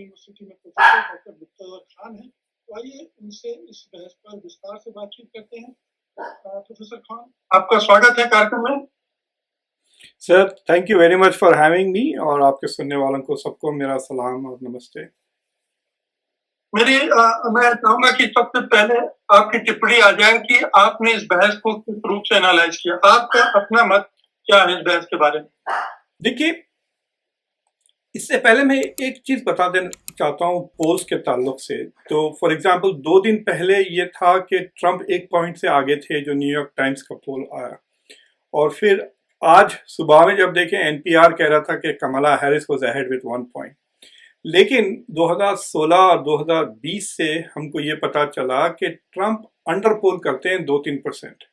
University में professor doctor Mukhtar Khan हैं। तो आइए उनसे इस बहस पर विस्तार से बातचीत करते हैं। प्रोफेसर खान, आपका स्वागत है कार्यक्रम में। Sir, thank you very much for having me, और आपके सुनने वालों को सबको मेरा सलाम और नमस्ते। मैं चाहूंगा कि सबसे पहले आपकी टिप्पणी आ जाए कि आपने इस बहस को किस रूप से एनालाइज किया, आपका अपना मत क्या है इस बहस के बारे में। देखिए, इससे पहले मैं एक चीज बता देना चाहता हूँ पोल्स के ताल्लुक से। तो फॉर एग्जांपल 2 दिन पहले ये था कि ट्रंप 1 पॉइंट से आगे थे, जो न्यूयॉर्क टाइम्स का पोल आया, और फिर आज सुबह में जब देखें एनपीआर कह रहा था कि Kamala Harris was ahead with 1 point. लेकिन 2016 और 2020 से हमको ये पता चला कि ट्रंप अंडर पोल करते हैं 2-3%।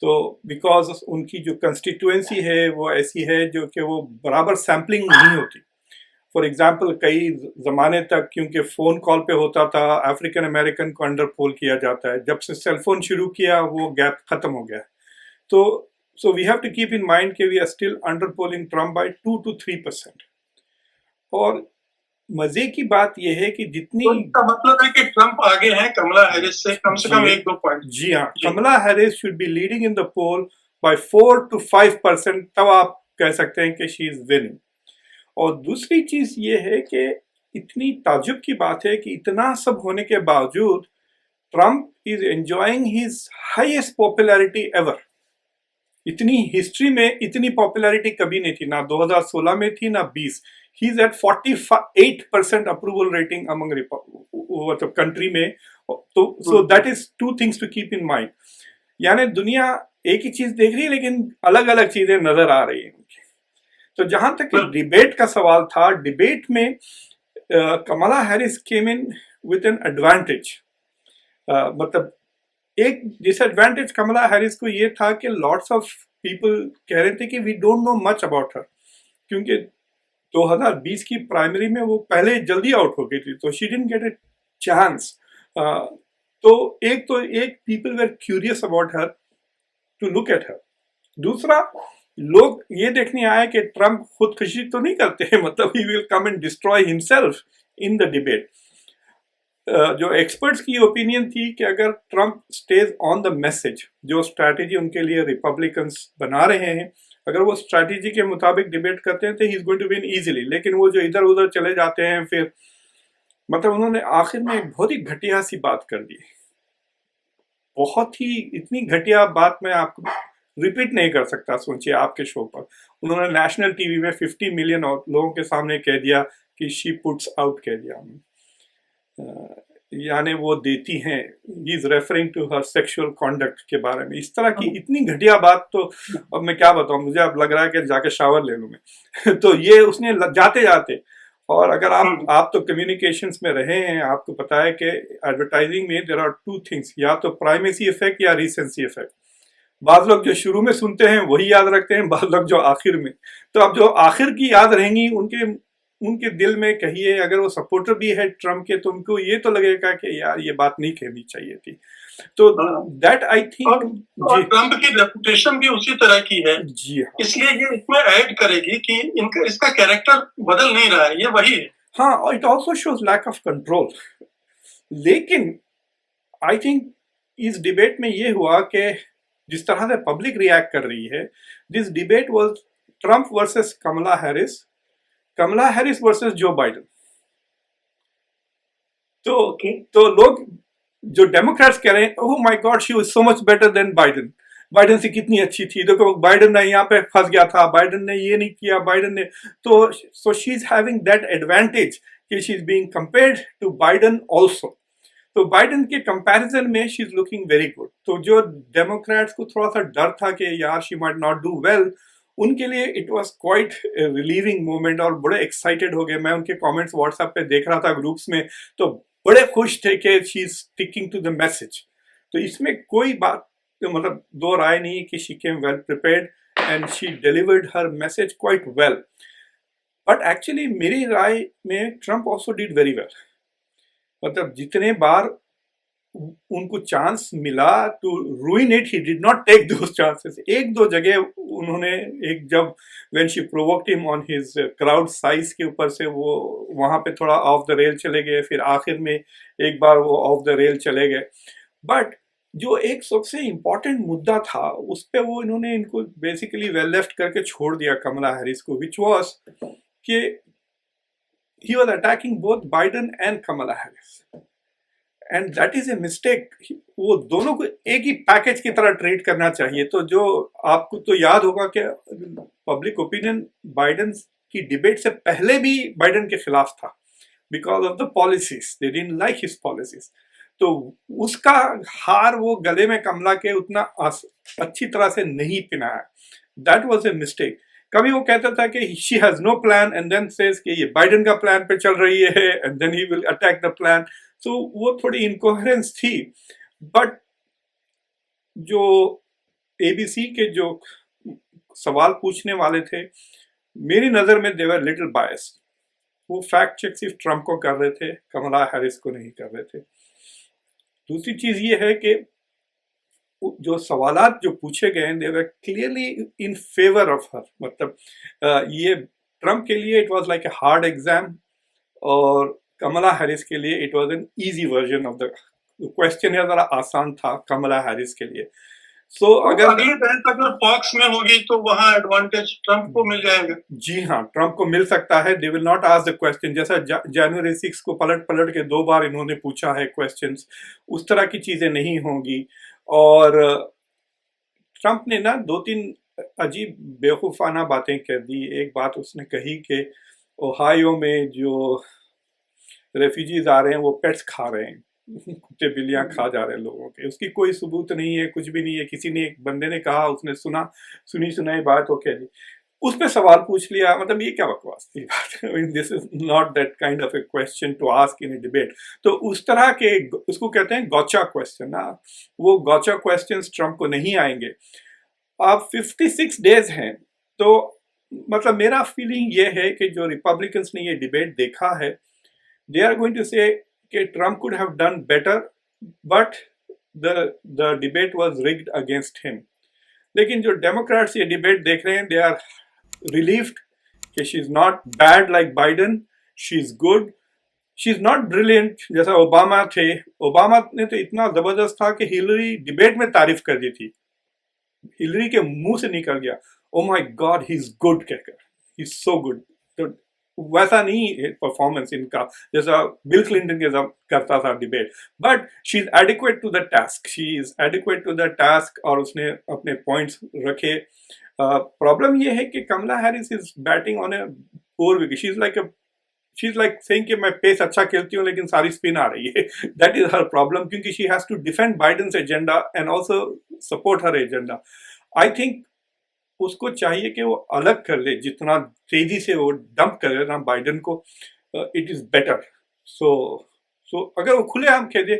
तो बिकॉज उनकी जो कंस्टिट्यूएंसी है वो ऐसी है जो कि वो बराबर सैम्पलिंग नहीं होती। फॉर एग्जांपल कई ज़माने तक क्योंकि फ़ोन कॉल पे होता था, अफ्रीकन अमेरिकन को अंडर पोल किया जाता है। जब से सेलफोन शुरू किया वो गैप ख़त्म हो गया। तो so we have to keep in mind कि we are still under polling Trump by 2 to 3%। और मजे की बात यह है कि जितनी, तो इसका मतलब है कि ट्रंप आगे हैं कमला हैरिस से कम 1-2 पॉइंट। जी हाँ, Kamala Harris should be leading in the poll by 4 to 5%, तब आप कह सकते हैं कि शी इज विनिंग। और दूसरी चीज ये है कि इतनी ताज्जुब की बात है कि इतना सब होने के बावजूद Trump is enjoying his highest popularity ever. इतनी हिस्ट्री में इतनी पॉपुलैरिटी कभी नहीं थी, ना 2016 में थी ना 20। He is at 48% approval rating among मतलब कंट्री में। तो so that is 2 things to keep in mind. यानी दुनिया एक ही चीज देख रही है लेकिन अलग अलग चीजें नजर आ रही हैं। तो जहां तक डिबेट का सवाल था, डिबेट में Kamala Harris came in with an advantage. मतलब एक डिसएडवांटेज कमला हैरिस को ये था कि लॉट्स ऑफ पीपल कह रहे थे कि we don't know much about her, क्योंकि 2020 की प्राइमरी में वो पहले जल्दी आउट हो गई थी, तो she didn't get a chance. तो एक people were curious about her to look at her. दूसरा, लोग ये देखने आए कि ट्रंप खुदकुशी तो नहीं करते हैं, मतलब he will come and destroy himself in the debate. जो एक्सपर्ट्स की ओपिनियन थी कि अगर Trump stage on the message, जो स्ट्रैटेजी उनके लिए रिपब्लिकन्स बना रहे हैं, अगर वो स्ट्रैटेजी के मुताबिक डिबेट करते हैं तो he is going to win easily. लेकिन वो जो इधर उधर चले जाते हैं, फिर मतलब उन्होंने आखिर में एक बहुत ही घटिया सी बात कर दी। बहुत ही इतनी घटिया बात मैं आपको रिपीट नहीं कर सकता। सोचिए, आपके शो पर उन्होंने नेशनल टीवी में 50 मिलियन लोगों के सामने कह दिया कि शी पुट्स आउट, कह दिया। यानी वो देती हैं, he is referring to her sexual conduct के बारे में। इस तरह की इतनी घटिया बात, तो अब मैं क्या बताऊं, मुझे अब लग रहा है कि जाके शावर ले लूं मैं। तो ये उसने जाते जाते, और अगर आप तो कम्युनिकेशंस में रहे हैं, आपको पता है कि एडवर्टाइजिंग में देयर आर 2 थिंग्स, या तो प्राइमेसी इफेक्ट या रिसेंसी इफेक्ट। बाद लोग जो शुरू में सुनते हैं वही याद रखते हैं, बाद लोग जो आखिर में। तो अब जो आखिर की याद रहेंगी, उनके दिल में, कहिए अगर वो सपोर्टर भी है ट्रम्प के, तो उनको ये तो लगेगा कि यार ये बात नहीं कहनी चाहिए थी। तो दैट आई थिंक ट्रम्प की रेपुटेशन भी उसी तरह की है, जी हाँ, इसलिए ये इसमें ऐड करेगी कि इनका इसका कैरेक्टर बदल नहीं रहा है, ये वही है। हाँ, और it also shows lack of control. लेकिन आई थिंक इस डिबेट में ये हुआ कि जिस तरह से पब्लिक रिएक्ट कर रही है, this debate was Trump versus Kamala Harris versus Joe Biden. तो लोग जो डेमोक्रेट्स कह रहे हैं, oh my God, she was so much better than Biden से कितनी अच्छी थी, देखो बाइडेन ने यहाँ पे फंस गया था, बाइडेन ने ये नहीं किया, बाइडेन ने। तो so she is having that advantage कि she is being compared to Biden also. तो बाइडेन के कंपैरिजन में she is looking very good. तो जो डेमोक्रेट्स को थोड़ा सा डर था कि यार she might not do well, उनके लिए it was quite relieving moment, और बड़े एक्साइटेड हो गए। मैं उनके कमेंट्स व्हाट्सएप पे देख रहा था ग्रुप्स में, तो बड़े खुश थे कि she is sticking to the message. तो इसमें कोई बात, मतलब दो राय नहीं कि she came well prepared and she delivered her message quite well. But actually मेरी राय में Trump also did very well. मतलब जितने बार उनको चांस मिला to ruin it, he did not take those chances. एक दो जगह उन्होंने, एक जब when she provoked him on his crowd size के ऊपर से वो वहां पे थोड़ा ऑफ द रेल चले गए, फिर आखिर में एक बार वो ऑफ द रेल चले गए। बट जो एक सबसे इम्पोर्टेंट मुद्दा था उस पे वो इन्होंने इनको बेसिकली वेल लेफ्ट करके छोड़ दिया कमला हैरिस को, विच वॉज कि he was attacking both Biden and Kamala Harris, and that is a mistake. वो दोनों को एक ही पैकेज की तरह ट्रीट करना चाहिए। तो जो आपको तो याद होगा कि पब्लिक ओपिनियन बाइडन की डिबेट से पहले भी बाइडन के खिलाफ था because of the policies, they didn't like his policies. तो उसका हार वो गले में कमला के उतना अच्छी तरह से नहीं पिनाया। That was a mistake. कभी वो कहता था कि she has no plan and then says कि ये बाइडन का प्लान पे चल रही है and then he will attack the plan. तो वो थोड़ी इनकोहेरेंस थी। बट जो एबीसी के जो सवाल पूछने वाले थे, मेरी नजर में दे वर लिटिल बायस्ड। वो फैक्ट चेक सिर्फ ट्रंप को कर रहे थे, कमला हैरिस को नहीं कर रहे थे। दूसरी चीज ये है कि जो सवालात जो पूछे गए they were clearly in favour of her. मतलब ये ट्रंप के लिए it was like a hard exam और कमला हैरिस के लिए it was an easy version of the question. है जरा आसान था कमला हैरिस के लिए। सो अगर अगली बहस अगर फॉक्स में होगी तो वहां एडवांटेज ट्रंप को मिल जाएगा। जी हाँ, ट्रंप को मिल सकता है। They will not ask the question, जैसा जनवरी 6 को पलट पलट के 2 बार इन्होंने पूछा है क्वेश्चंस, उस तरह की चीजें नहीं होंगी। और ट्रंप ने ना 2-3 अजीब बेवकूफाना बातें कह दी। एक बात उसने कही कि ओहायो में जो रेफ्यूजीज आ रहे हैं वो पेट्स खा रहे हैं, कुत्ते बिल्लियां खा जा रहे हैं लोगों के। उसकी कोई सबूत नहीं है, कुछ भी नहीं है। किसी ने, एक बंदे ने कहा, उसने सुनी सुनाई बात हो कह दी, उस पर सवाल पूछ लिया। मतलब ये क्या बकवास थी बात। This is not that kind of a question to ask in a debate. तो उस तरह के, उसको कहते हैं गॉचा क्वेश्चन ना, वो गॉचा क्वेश्चंस ट्रंप को नहीं आएंगे। अब 56 डेज हैं, तो मतलब मेरा फीलिंग ये है कि जो रिपब्लिकन्स ने ये डिबेट देखा है, they are going to say कि Trump could have done better, but the debate was rigged against him. लेकिन जो डेमोक्रेट्स ये डिबेट देख रहे हैं, they are relieved कि she is not bad like Biden, she is good, she is not brilliant जैसा Obama थे। Obama ने तो इतना जबरदस्त था कि हिलरी डिबेट में तारीफ कर दी थी, हिलरी के मुंह से निकल गया oh my God he is good कहकर, ही इज सो गुड। तो वैसा नहीं है परफॉर्मेंस इनका जैसा बिल क्लिंटन के जब करता था debate. But she is adequate to the task, she is adequate to the task, और उसने अपने पॉइंट्स रखे। प्रॉब्लम ये है कि Kamala Harris is batting on a poor wicket. She is like saying कि मैं पेस अच्छा खेलती हूँ लेकिन सारी स्पिन आ रही है। दैट इज हर प्रॉब्लम, क्योंकि she has to defend Biden's agenda and also support her agenda. I think उसको चाहिए कि वो अलग कर ले, जितना तेजी से वो डंप करे ना बाइडेन को, इट इज बेटर। सो अगर वो खुलेआम कह दे,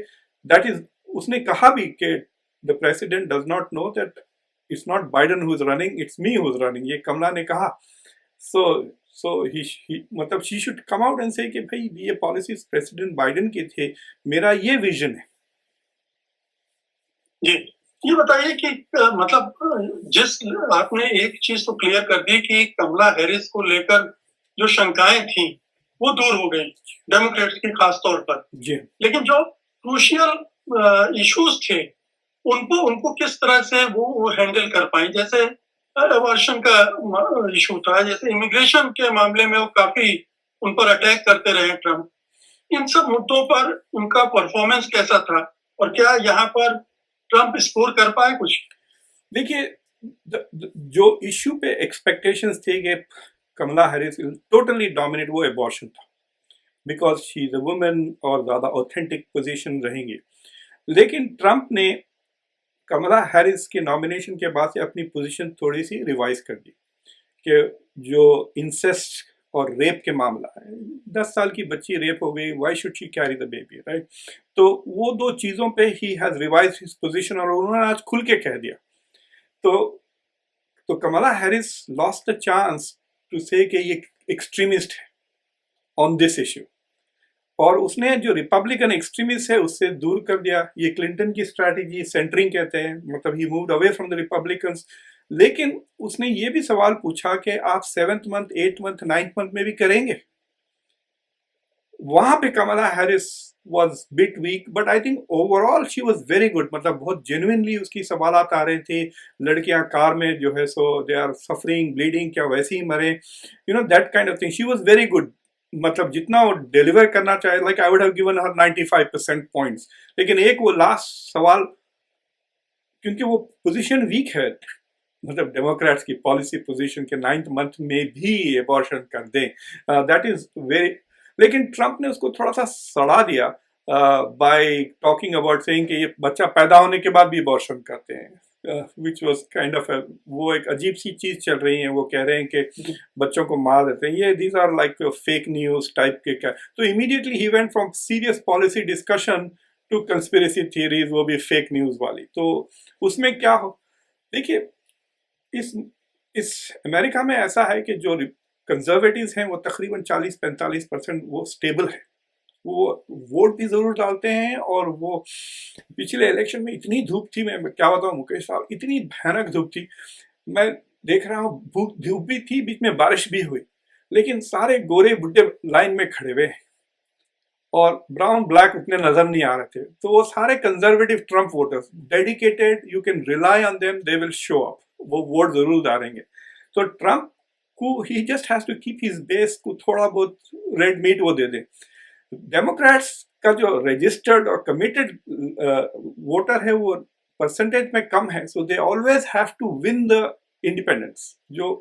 दैट इज, उसने कहा भी कि the president does not know that it's not Biden who is running, it's me who is running, ये कमला ने कहा। सो ही मतलब she should come out and से कि भाई ये पॉलिसीज प्रेसिडेंट बाइडेन के थे, मेरा ये विजन है। जी, ये बताइए कि मतलब जिस आपने एक चीज तो क्लियर कर दी कि कमला हैरिस को लेकर जो शंकाएं थी वो दूर हो गई डेमोक्रेट्स की खास तौर पर जी। लेकिन जो क्रूशियल इश्यूज थे उनको किस तरह से वो हैंडल कर पाए, जैसे अबॉर्शन का इशू था, जैसे इमिग्रेशन के मामले में वो काफी उन पर अटैक करते रहे ट्रंप। इन सब मुद्दों पर उनका परफॉर्मेंस कैसा था और क्या यहाँ पर ट्रंप स्कोर कर पाए कुछ? देखिए, जो इश्यू पे एक्सपेक्टेशंस थे कि कमला हैरिस टोटली डोमिनेट, वो एबॉर्शन था, because she is a women और ज्यादा ऑथेंटिक पोजीशन रहेंगी। लेकिन ट्रंप ने कमला हैरिस के नॉमिनेशन के बाद से अपनी पोजीशन थोड़ी सी रिवाइज कर दी कि जो इंसेस्ट और रेप के मामला है, 10 साल की बच्ची रेप हो गई, why should she carry the baby, right? तो वो 2 चीजों पे he has revise his position, और उन्होंने आज खुल के कह दिया। तो Kamala Harris lost the chance to say कि ये एक्सट्रीमिस्ट है ऑन दिस इश्यू। और उसने जो रिपब्लिकन एक्सट्रीमिस्ट है उससे दूर कर दिया। ये क्लिंटन की स्ट्रैटेजी सेंटरिंग कहते हैं, मतलब he moved away from the Republicans. लेकिन उसने ये भी सवाल पूछा कि आप 7th month, 8th month, 9th month में भी करेंगे। वहां पे Kamala Harris was bit weak, but I think overall she was very good. मतलब बहुत जेन्युइनली उसकी सवालात आ रहे थे, लड़कियां कार में जो है so they are suffering, bleeding, क्या वैसे ही मरे, you know that kind of thing. She was very good. मतलब जितना वो डिलीवर करना चाहे, like I would have given her 95% points. लेकिन एक वो लास्ट सवाल, क्योंकि वो पोजीशन वीक है, मतलब डेमोक्रेट्स की पॉलिसी पोजीशन के 9th मंथ में भी एबॉर्शन कर दें, दैट इज वेरी। लेकिन ट्रंप ने उसको थोड़ा सा सड़ा दिया बाय टॉकिंग अबाउट सेइंग कि ये बच्चा पैदा होने के बाद भी एबॉर्शन करते हैं, विच वाज काइंड ऑफ वो एक अजीब सी चीज चल रही है। वो कह रहे हैं कि बच्चों को मार देते हैं, ये these are like fake news type के। क्या तो immediately he went from serious policy discussion to conspiracy theories, वो भी फेक न्यूज वाली। तो उसमें क्या हो, देखिए इस अमेरिका में ऐसा है कि जो कंजर्वेटिव्स हैं वो तकरीबन 40-45% वो स्टेबल है। वो वोट भी जरूर डालते हैं। और वो पिछले इलेक्शन में इतनी धूप थी, मैं क्या बताऊं मुकेश साहब, इतनी भयानक धूप थी। मैं देख रहा हूँ धूप भी थी, बीच में बारिश भी हुई, लेकिन सारे गोरे बुड्ढे लाइन में खड़े हुए हैं और ब्राउन ब्लैक उतने नजर नहीं आ रहे थे। तो वो सारे conservative Trump voters, dedicated, you can rely on them, they will show up, वो वोट जरूर डालेंगे। तो ट्रम्प को he just has to keep his base को थोड़ा बहुत रेड मीट वो दे दे। डेमोक्रेट्स का जो रजिस्टर्ड और कमिटेड वोटर है वो परसेंटेज में कम है, so they always have to win the independents, जो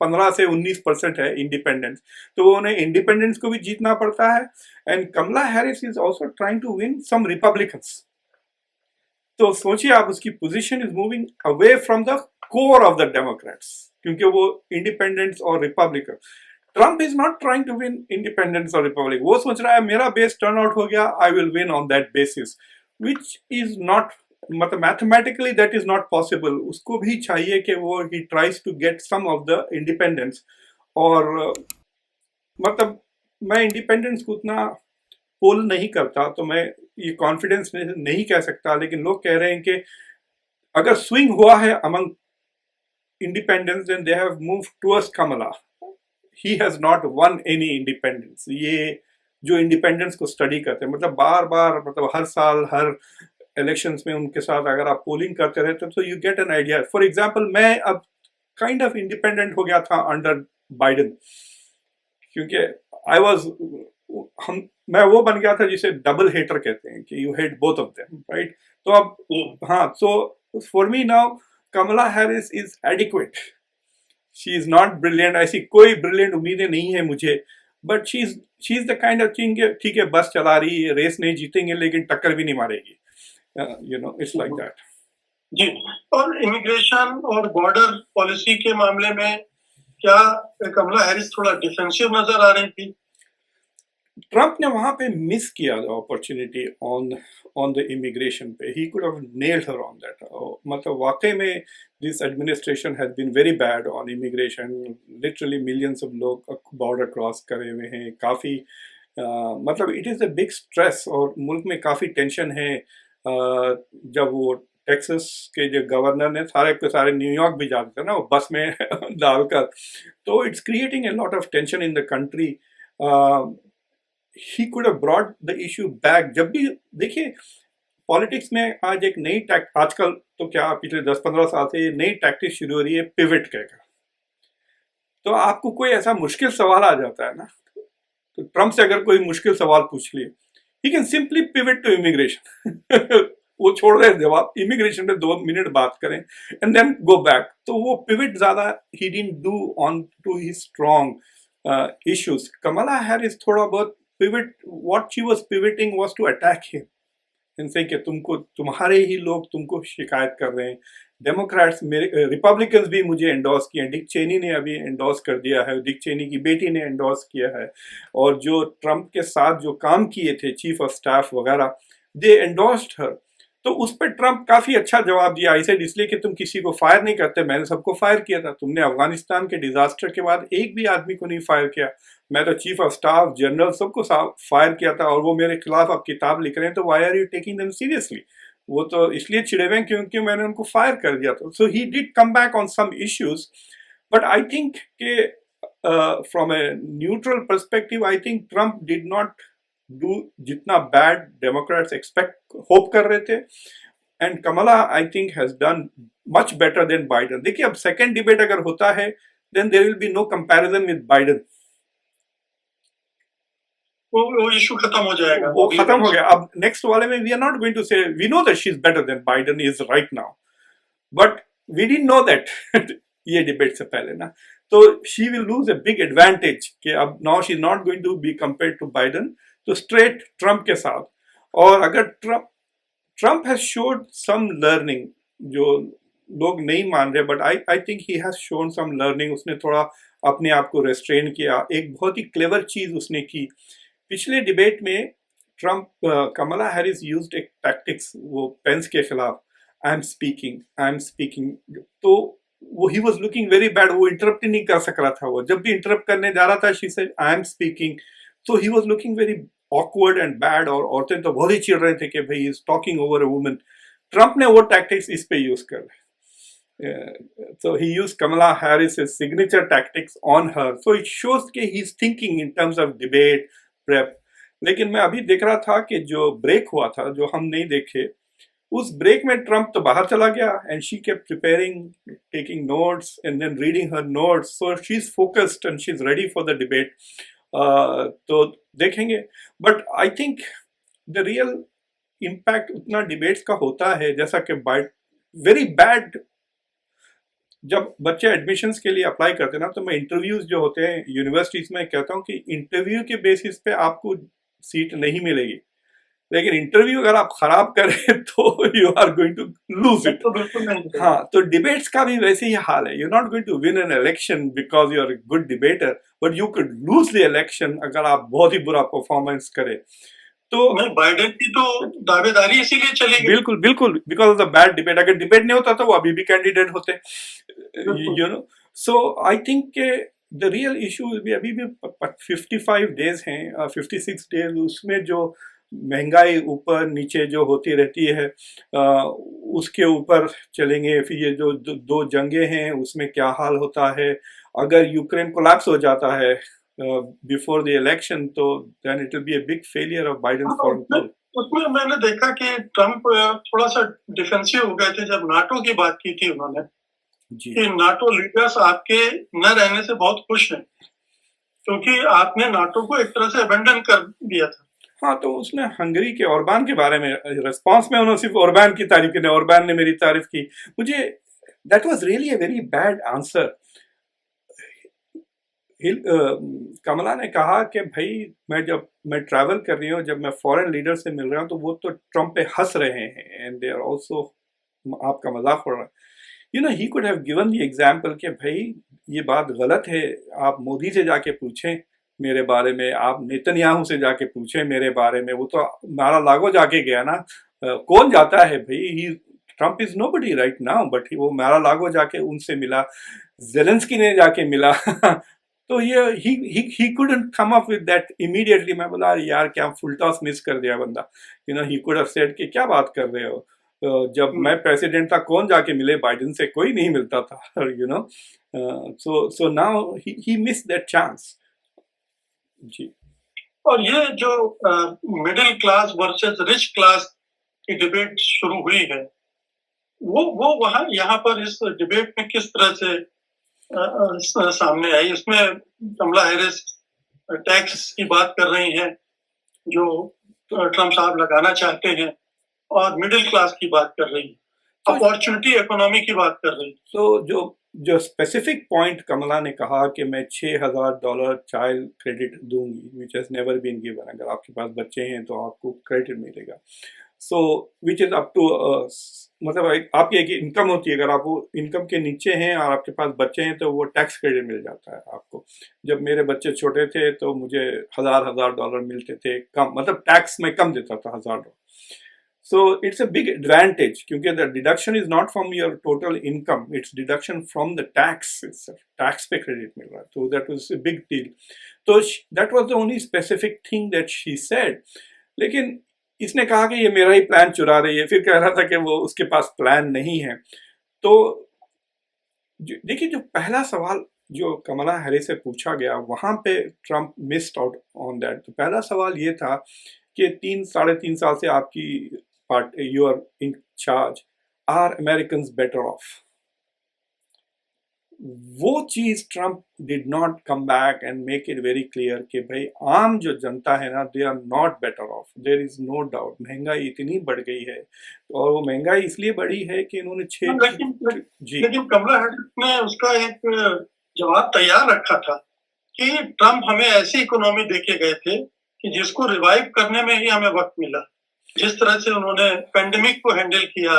15 से 19% है इंडिपेंडेंस। तो उन्हें इंडिपेंडेंस को भी जीतना पड़ता है। And Kamala Harris is also trying to win some Republicans. तो सोचिए आप, उसकी position is moving away from the core of the Democrats, क्योंकि वो इंडिपेंडेंट्स और Republican. Trump is not trying to win independence और रिपब्लिक। वो सोच रहा है मेरा बेस टर्न आउट हो गया, I will win on that basis, which is not, मतलब mathematically that is not possible. उसको भी चाहिए कि वो he tries to get some of the independents. और मतलब मैं इंडिपेंडेंस को उतना पोल नहीं करता, तो मैं ये कॉन्फिडेंस नहीं कह सकता, लेकिन लोग कह रहे हैं कि अगर स्विंग हुआ है among independence, then they have moved towards Kamala. He has not won any independence. ये जो इंडिपेंडेंस को स्टडी करते हैं, मतलब बार बार, मतलब हर साल हर इलेक्शंस में उनके साथ अगर आप पोलिंग करते रहते हो तो you get an idea. For example, मैं अब काइंड ऑफ इंडिपेंडेंट हो गया था अंडर बाइडेन, क्योंकि आई वाज मैं वो बन गया था जिसे डबल हेटर कहते हैं, कि you hate both of them, right. तो अब हाँ, so for me now Kamala Harris is adequate. She is not brilliant, ऐसी कोई ब्रिलियंट उम्मीदें नहीं है मुझे, but she is the kind of thing, ठीक है बस चला रही है, रेस नहीं जीतेंगे लेकिन टक्कर भी नहीं मारेगी, you know, it's like that. जी। और इमिग्रेशन और बॉर्डर पॉलिसी के मामले में क्या कमला हैरिस थोड़ा डिफेंसिव नजर आ रही थी? ट्रंप ने वहां पे मिस किया अपॉर्चुनिटी ऑन द इमिग्रेशन पे। He could have nailed her on that. मतलब वाकई में this administration has been very bad on immigration. Literally millions of लोग बॉर्डर क्रॉस करे हुए हैं, काफ़ी मतलब it is a big stress, और मुल्क में काफ़ी टेंशन है। जब वो टेक्सास के जो गवर्नर ने सारे के सारे न्यूयॉर्क भी जाते थे ना वो बस में डालकर, तो it's creating a lot of tension in the country. He could have brought the issue back. जब भी देखिए पॉलिटिक्स में आज एक नई आजकल तो क्या पिछले 10-15 साल से ये नई टैक्टिक शुरू हो रही है, पिवट कहकर। तो आपको कोई ऐसा मुश्किल सवाल आ जाता है ना, तो ट्रंप से अगर कोई मुश्किल सवाल पूछ लिए, he can simply pivot to immigration. वो छोड़ रहे जवाब, इमिग्रेशन पे 2 मिनट बात करें एंड देन गो बैक। तो वो पिवट ज्यादा he didn't do on to his strong issues. Kamala Harris थोड़ा बहुत pivot, what she was pivoting was to attack him, इनसे कि तुम्हारे ही लोग तुमको शिकायत कर रहे हैं। डेमोक्रेट्स, मेरे रिपब्लिकन्स भी मुझे एंडोर्स किए हैं। डिक चेनी ने अभी एंडोर्स कर दिया है, डिक चेनी की बेटी ने एंडोर्स किया है, और जो ट्रंप के साथ जो काम किए थे चीफ ऑफ स्टाफ वगैरह, दे एंडोर्स्ड हर। तो उस पर ट्रम्प काफी अच्छा जवाब दिया। आई सेड इसलिए कि तुम किसी को फायर नहीं करते, मैंने सबको फायर किया था। तुमने अफगानिस्तान के डिजास्टर के बाद एक भी आदमी को नहीं फायर किया। मैं तो चीफ ऑफ स्टाफ, जनरल, सबको फायर किया था, और वो मेरे खिलाफ अब किताब लिख रहे हैं, तो why are you taking them seriously? वो तो इसलिए चिड़े हुए हैं क्योंकि मैंने उनको फायर कर दिया था। So he did come back on some issues, but I think के from a neutral perspective I think Trump did not do जितना बैड डेमोक्रेट्स एक्सपेक्ट होप कर रहे थे, and Kamala I think has done much better than Biden. देखिए अब second debate अगर होता है then there will be no comparison with Biden, वो इशू खत्म हो जाएगा, वो खत्म हो गया। अब नेक्स्ट वाले में we are not going to say we know that she is better than Biden is right now, but we didn't know that ये डिबेट से पहले ना। तो she will lose a big advantage कि अब now she is not going to be compared to Biden, तो straight Trump के साथ। और अगर Trump has showed some learning, जो लोग नहीं मान रहे, but I think he has shown some learning. उसने थोड़ा अपने आप को रेस्ट्रेन किया। एक बहुत ही क्लेवर चीज उसने की पिछले डिबेट में। ट्रम्प कमला हैरिस यूज्ड एक टैक्टिक्स वो पेंस के खिलाफ, आई एम स्पीकिंग, तो वो ही वाज लुकिंग वेरी बैड। वो इंटरप्ट ही नहीं कर सक रहा था। वो जब भी इंटरप्ट करने जा रहा था she said I am speaking, तो he was looking very awkward and bad, और औरतें तो बहुत ही चिढ़ रहे थे कि भाई he is talking over a woman. Trump ने वो टैक्टिक्स इस पे यूज कर, so he used Kamala Harris's signature tactics on her, so it shows कि he's thinking in terms of debate prep। लेकिन मैं अभी देख रहा था कि जो ब्रेक हुआ था, जो हम नहीं देखे, उस ब्रेक में ट्रम्प तो बाहर चला गया, and she kept preparing, taking notes and then reading her notes, so she is focused and she is ready for the debate. तो देखेंगे, but I think the real impact उतना डिबेट्स का होता है जैसा कि वेरी बैड। जब बच्चे एडमिशन्स के लिए अप्लाई करते हैं ना, तो मैं इंटरव्यूज जो होते हैं यूनिवर्सिटीज में कहता हूँ कि इंटरव्यू के बेसिस पे आपको सीट नहीं मिलेगी, लेकिन इंटरव्यू अगर आप खराब करें तो you are going to lose it. तो बिल्कुल नहीं। हाँ, तो डिबेट्स का भी वैसे ही हाल है। You not going to win an election because you are a good debater, but you could lose the election अगर आप बहुत ही बुरा परफॉर्मेंस करें। तो नहीं, बाइडेन की तो दावेदारी इसीलिए चली गई। बिल्कुल बिल्कुल, because of the bad debate. अगर डिबेट नहीं होता तो वो अभी भी कैंडिडेट होते, you know. So I think the real issue भी अभी भी 55 डेज हैं, 56 डेज, उसमें जो महंगाई ऊपर नीचे जो होती रहती है उसके ऊपर चलेंगे। फिर ये जो दो जंगे हैं उसमें क्या हाल होता है। अगर यूक्रेन कोलैप्स हो जाता है बिफोर द इलेक्शन, तो then it will be a big failure of Biden foreign policy. उसमें मैंने देखा कि ट्रम्प थोड़ा सा डिफेंसिव हो गए थे जब नाटो की बात की थी उन्होंने, जी, कि नाटो लीडर्स आपके न रहने से बहुत खुश हैं क्योंकि आपने नाटो को एक तरह से अबेंडन कर दिया था। हाँ, तो उसने हंगरी के ओरबान के बारे में रिस्पांस में उन्होंने सिर्फ ओरबान की तारीफ की, ओरबान ने मेरी तारीफ की। मुझे that was really a very bad answer. Kamala ने कहा कि भाई जब मैं ट्रैवल कर रही हूँ, जब मैं फॉरेन लीडर से मिल रहा हूँ, तो वो तो ट्रम्प पे हंस रहे हैं, एंड दे आर ऑल्सो आपका मजाक उड़ रहा है। You know, he could have given the example कि भाई ये बात गलत है, आप मोदी से जाके पूछें मेरे बारे में, आप नेतन्याहू से जाके पूछें मेरे बारे में। वो तो मारा लागो जाके गया ना, कौन जाता है भाई। He Trump is nobody right now, but वो मारा लागो जाके उनसे मिला, जेलेंस्की ने जाके मिला। तो ये he couldn't come up with that immediately. मैं बोला यार क्या फुल टॉस मिस कर दिया बंदा। You know, he could have said कि क्या बात कर रहे हो, जब मैं प्रेसिडेंट था कौन जाके मिले बाइडेन से, कोई नहीं मिलता था। You know, so now he miss that chance. जी, और ये जो middle class versus rich class की डिबेट शुरू हुई है, वो वहाँ यहाँ पर इस डिबेट में किस तरह से सामने आई। इसमें कमला हैरिस टैक्स की बात कर रही हैं जो ट्रम्प साहब लगाना चाहते हैं, और मिडिल क्लास की बात कर रही है, अपॉर्चुनिटी इकोनॉमी की बात कर रही है। तो जो स्पेसिफिक पॉइंट कमला ने कहा कि मैं $6,000 चाइल्ड क्रेडिट दूंगी, which has never been given. अगर आपके पास बच्चे हैं तो आपको क्रेडिट मिलेगा। So which is up to, मतलब आपकी एक इनकम होती है, अगर आप वो इनकम के नीचे हैं और आपके पास बच्चे हैं तो वो टैक्स क्रेडिट मिल जाता है आपको। जब मेरे बच्चे छोटे थे तो मुझे $1,000 मिलते थे कम, मतलब टैक्स में कम देता था $1,000। So it's a big advantage क्योंकि the deduction is not from your total income, it's deduction from the tax itself. Tax पे credit मिल रहा है, so that was a big deal. तो that was the only specific thing that she said. लेकिन इसने कहा कि ये मेरा ही प्लान चुरा रही है, फिर कह रहा था कि वो उसके पास प्लान नहीं है. तो देखिए, जो पहला सवाल जो कमला हैरिस से पूछा गया वहां पे Trump missed out on that. तो पहला सवाल ये था कि 3-3.5 साल से आपकी party, you are in charge, are Americans better off? वो चीज Trump did not come back and make it very clear कि भाई आम जो जनता है ना, they are not better off, there is no doubt. महंगाई इतनी बढ़ गई है, और वो महंगाई इसलिए बढ़ी है कि इन्होंने लेकिन कमला हैरिस ने उसका एक जवाब तैयार रखा था कि ट्रम्प हमें ऐसी इकोनॉमी देके गए थे कि जिसको रिवाइव करने में ही हमें वक्त मिला. जिस तरह से उन्होंने पेंडेमिक को हैंडल किया,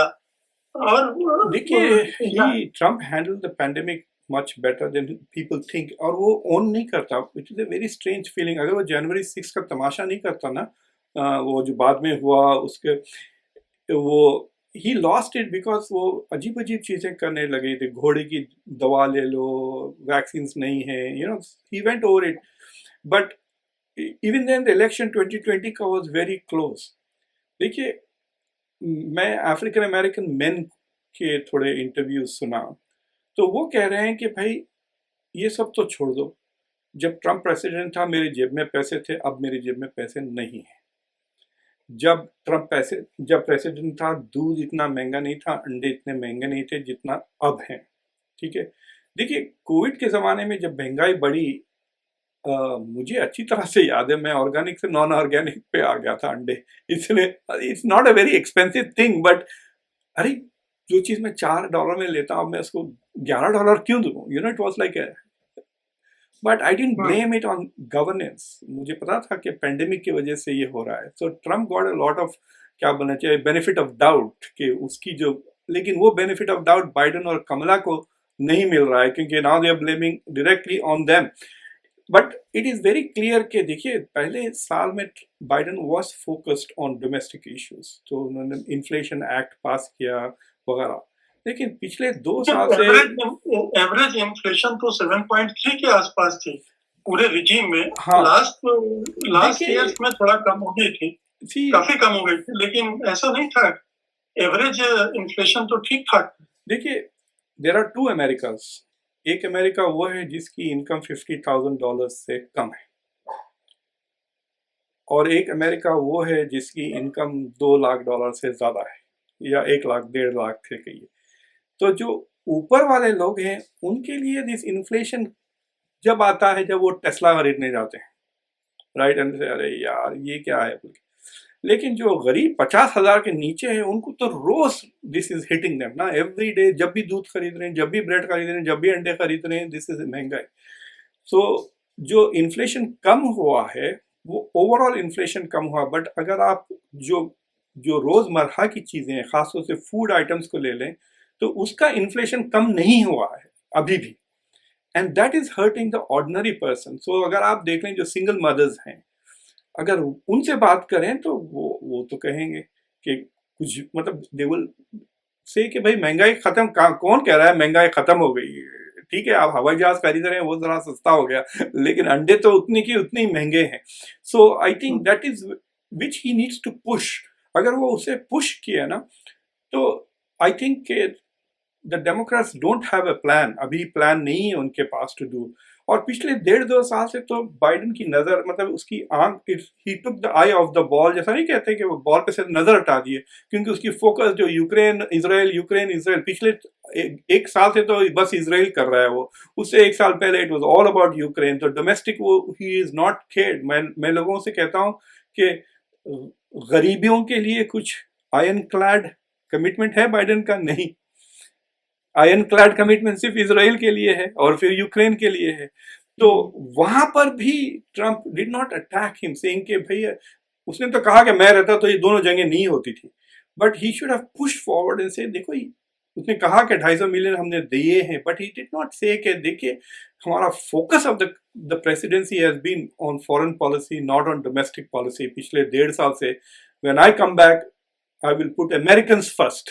और देखिए, Trump handle the pandemic much better then people think, और वो ओन नहीं करता. It is a very strange feeling. अगर वो जनवरी 6 का तमाशा नहीं करता ना, वो जो बाद में हुआ उसके, वो ही लॉस्ट इट बिकॉज वो अजीब अजीब चीजें करने लगे थे. घोड़े की दवा ले लो, वैक्सीन नहीं है, you know, he went over it. But even then the election 2020 का वाज वेरी क्लोज. देखिए, मैं अफ्रीकन अमेरिकन मेन के थोड़े इंटरव्यूज सुना, तो वो कह रहे हैं कि भाई ये सब तो छोड़ दो, जब ट्रम्प प्रेसिडेंट था मेरी जेब में पैसे थे, अब मेरी जेब में पैसे नहीं है. जब प्रेसिडेंट था, दूध इतना महंगा नहीं था, अंडे इतने महंगे नहीं थे जितना अब हैं. ठीक है. देखिए, कोविड के ज़माने में जब महंगाई बढ़ी, मुझे अच्छी तरह से याद है, मैं ऑर्गेनिक से नॉन ऑर्गेनिक पे आ गया था अंडे. इसलिए it's not a very expensive thing, but अरे जो चीज़ मैं $4 में लेता हूँ, मैं उसको $11 क्यों दूँ? You know, it was like a. But I didn't blame it on governance. मुझे पता था कि पेंडेमिक की वजह से ये हो रहा है. So Trump got a lot of, क्या बोलना चाहिए, बेनिफिट ऑफ डाउट कि उसकी जो, लेकिन वो बेनिफिट ऑफ डाउट बाइडन और कमला को नहीं मिल रहा है, क्योंकि now they are blaming directly on them. But it is very clear कि देखिए, पहले साल में Biden was focused on domestic issues, तो उन्होंने इन्फ्लेशन एक्ट पास किया वगैरह. लेकिन पिछले 2 साल से एवरेज इन्फ्लेशन तो 7.3 के आसपास थी पूरे रिजीम में. हाँ, लास्ट ईयर्स में थोड़ा कम हो गई थी, काफी कम हो गई थी, लेकिन ऐसा नहीं था. एवरेज इन्फ्लेशन तो ठीक ठाक. देखिए, देयर आर 2 अमेरिकास. एक अमेरिका वो है जिसकी इनकम $50,000 से कम है, और एक अमेरिका वो है जिसकी इनकम $2 लाख से ज़्यादा है, या 1 लाख 1.5 लाख थे कहिए. तो जो ऊपर वाले लोग हैं उनके लिए दिस इन्फ्लेशन जब आता है, जब वो टेस्ला खरीदने जाते हैं, राइट, एंड अरे यार ये क्या है. लेकिन जो गरीब 50,000 के नीचे है, उनको तो रोज दिस इज हिटिंग देम ना, एवरी डे. जब भी दूध खरीद रहे हैं, जब भी ब्रेड खरीद रहे हैं, जब भी अंडे खरीद रहे हैं, दिस इज महंगाई. सो जो इन्फ्लेशन कम हुआ है वो ओवरऑल इन्फ्लेशन कम हुआ. बट अगर आप जो जो रोजमर्रा की चीजें हैं, खासतौर से फूड आइटम्स को ले लें, तो उसका इन्फ्लेशन कम नहीं हुआ है अभी भी, and that is hurting the ordinary person. So अगर आप देख लें जो सिंगल मदर्स हैं, अगर उनसे बात करें तो वो तो कहेंगे कि कुछ, मतलब दे विल से कि भाई महंगाई खत्म, कौन कह रहा है महंगाई खत्म हो गई? ठीक है, आप हवाई जहाज खरीद रहे हैं, वो जरा सस्ता हो गया, लेकिन अंडे तो उतने की उतने ही महंगे हैं. So I think that is which he needs to push. अगर वो उसे पुश किया ना, तो I think the Democrats don't have a plan. अभी प्लान नहीं है उनके पास टू डू. और पिछले 1.5-2 साल से तो बाइडन की नजर, मतलब उसकी आंख, he took the eye of the ball. जैसा नहीं कहते कि वो बॉल पे से नजर हटा दिए, क्योंकि उसकी फोकस जो यूक्रेन इसराइल पिछले 1 साल से तो बस इसराइल कर रहा है. वो उससे 1 साल पहले it was all about Ukraine. तो डोमेस्टिक वो ही इज नॉट केयर्ड. मैं लोगों से कहता हूँ कि गरीबियों के लिए कुछ आयरन क्लैड कमिटमेंट है बाइडन का? नहीं. आयरन क्लैड कमिटमेंट सिर्फ इजराइल के लिए है और फिर यूक्रेन के लिए है. तो वहां पर भी Trump did not attack him, saying कि भैया, उसने तो कहा कि मैं रहता तो ये दोनों जंगें नहीं होती थी. But he should have push forward and से, देखो उसने कहा कि 250 मिलियन हमने दिए हैं, बट ही डिड नॉट से कि देखिए हमारा focus of the presidency has been on foreign policy, not on domestic policy. पिछले 1.5 साल से when I come back, I will put Americans first.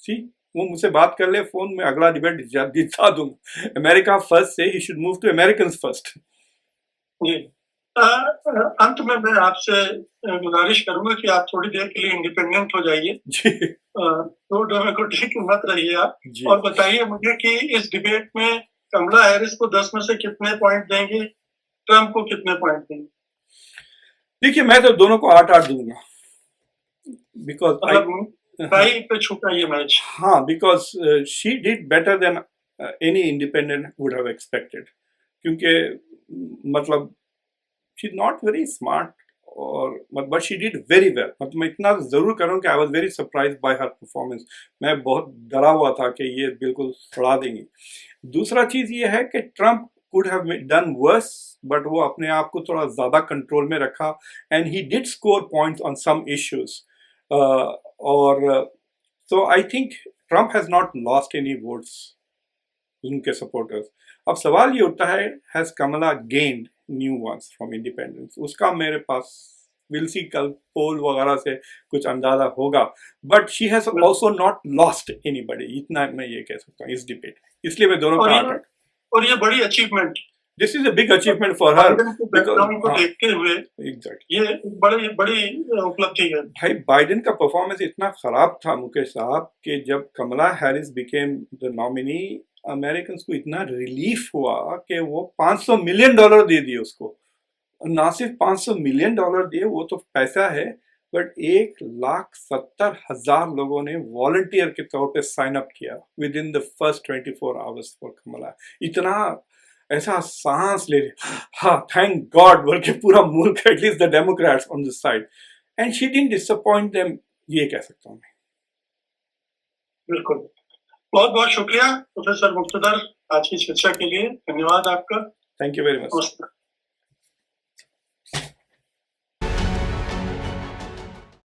See, वो मुझसे बात कर ले फोन में, अगला डिबेट जिता दूंगा। अमेरिका फर्स्ट से he should move to Americans first. जी। अंत में मैं आपसे गुजारिश करूंगा कि आप थोड़ी देर के लिए इंडिपेंडेंट हो जाइए। जी तो डेमोक्रेटिक की मत रहिए आप। जी। और बताइए मुझे कि इस डिबेट में कमला हैरिस को 10 में से कितने पॉइंट देंगे, ट्रंप को कितने पॉइंट देंगे? देखिए, मैं तो दोनों को 8-8 दूंगा, बिकॉज मतलब टाई पे छूटा ये मैच। हाँ, because she did better than any independent would have expected, क्योंकि मतलब she is not very smart, और but she did very well. मतलब मैं इतना जरूर करूँ कि I was very surprise by her performance. मैं बहुत डरा हुआ था कि ये बिल्कुल सड़ा देंगी। दूसरा चीज ये है कि Trump could have done worse, but वो अपने आप को थोड़ा ज्यादा कंट्रोल में रखा, and he did score points on some issues. और so I think Trump has not lost any votes उनके सपोर्टर्स। अब सवाल ये उठता है, has Kamala gained new ones from independents? उसका मेरे पास विल सी, कल पोल वगैरह से कुछ अंदाजा होगा, but she has also not lost anybody, इतना मैं ये कह सकता हूँ इस डिबेट। इसलिए मैं दोनों का 8-8। और ये बड़ी achievement, this is a big achievement for her, background को देखते हुए एग्जैक्टली ये बड़ी बड़ी उपलब्धि है। भाई, बाइडेन का परफॉर्मेंस इतना खराब था मुकेश साहब कि जब Kamala Harris became the nominee, American को इतना रिलीफ हुआ कि वो $500 मिलियन दे दिए उसको। ना सिर्फ $500 मिलियन दिए, वो तो पैसा है, बट 1,70,000 लोगों ने वॉलंटियर के तौर पे साइन अप किया within the first 24 hours for Kamala. इतना ऐसा सांस ले, हाँ थैंक गॉड बोल के पूरा मुल्क, at least the Democrats on the side, and she didn't disappoint them, ये कह सकता हूँ मैं। बिल्कुल, बहुत बहुत शुक्रिया प्रोफेसर मुक्तदर आज की चर्चा के लिए। धन्यवाद आपका। Thank you very much. नमस्कार।